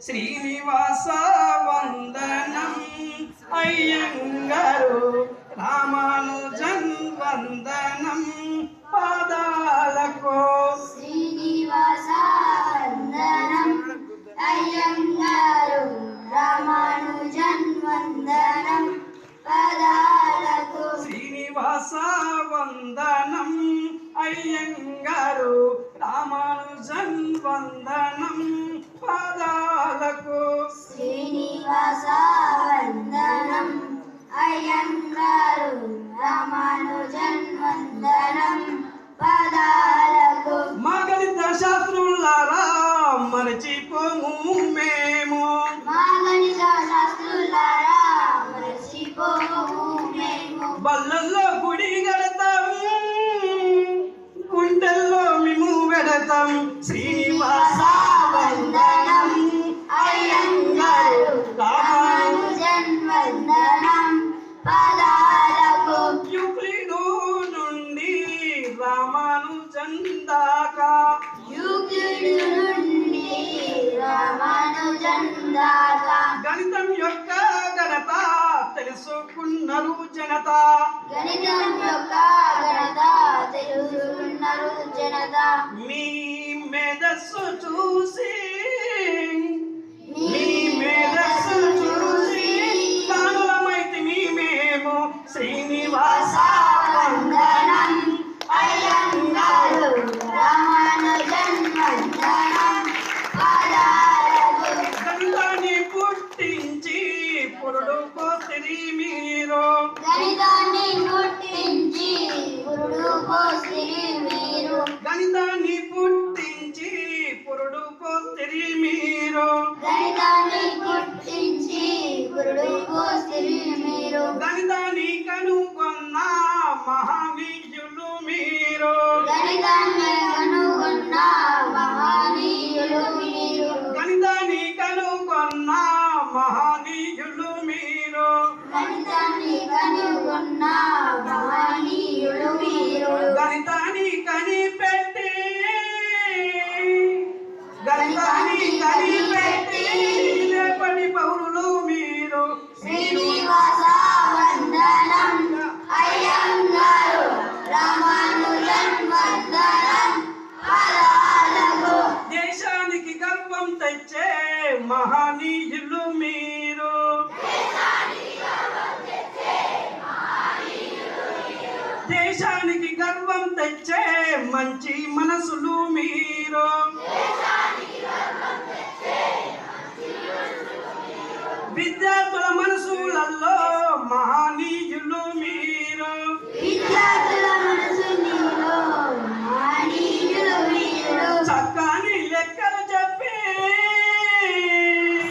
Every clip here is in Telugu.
శ్రీనివాస వందనం అయ్యంగారు రామానుజన్ వందనం పాదాలకు శ్రీనివాస వందనం అయ్యంగారు రామానుజన్ వందనం పాదాలకు శ్రీనివాస వందనం అయ్యంగారు రామానుజన్ వందనం పాదాలకు శ్రీనివాస వందనం అయ్యంగారు రామానుజన్ వందనం పాదాలకు మా గణిత శాస్త్రులారా మరచిపోము మేము మా గణిత శాస్త్రులారా మరచిపోము మేము బల్లల్లో గుడి గడతాం గుండెల్లో మేము వెడతాం శ్రీనివాస వందనం అయ్యంగారు రామానుజన్ వందనం పాదాలకు యూక్లిడు నుండి రామానుజన్ దాకా యూక్లిడు నుండి రామానుజన్ దాకా గణితం యొక్క ఘనత తెలుసుకున్నారు జనత గణితం యొక్క ఘనత తెలుసుకున్నారు జనత మీ మేధస్సు చూసి మీ మేధస్సు చూసి కానులమైతే మేము శ్రీనివాస వందనం అయ్యంగారు రామానుజన్ వందనం పాదాలకు గణితాన్ని పుట్టించి పురుడు పోతిరి మీరు గణితాన్ని పుట్టించి పురుడు పోసిరి మీరు గణితాన్ని పుట్టించి పురుడు పోతిరి మీరు గణితాన్ని పుట్టించి పురుడు పోసిరి మీరు గణితాన్ని కనుగొన్న మహనీయులు మీరు గణితాన్ని కనుగొన్న మహనీయులు మీరు గణితాన్ని కనుగొన్న మహనీయులు మీరు గణితాన్ని కనుగొన్న మహనీయులు మీరు గణితాన్ని కనిపెట్టి గణితాన్ని కనిపెట్టి రేపటి పౌరులు మీరు శ్రీనివాస వందనం అయ్యంగారు రామానుజన్ వందనం పాదాలకు దేశానికి గర్వం తెచ్చే మహనీయులు మీరు దేశానికి గర్వం తెచ్చే మంచి మనసులు మీరు విద్యార్థుల మనసులలో మహనీయులు మీరు విద్యార్థుల మనసులో మహనీయులు మీరు చక్కని లెక్కలు చెప్పి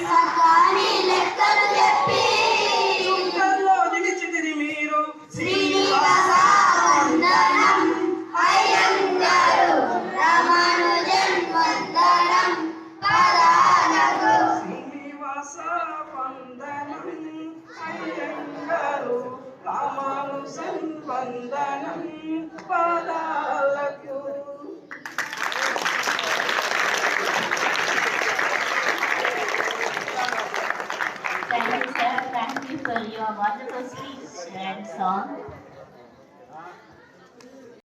సకాని లెక్కలు చెప్పి చుక్కల్లో నిలిచితిరి మీరు శ్రీనివాస వందనం అయ్యంగారు రామానుజన్ వందనం పాదాలకు శ్రీనివాస వందనం అయ్యంగారు రామానుజన్ వందనం పాదాలకు Thank you, sir. Thank you for your wonderful speech and song.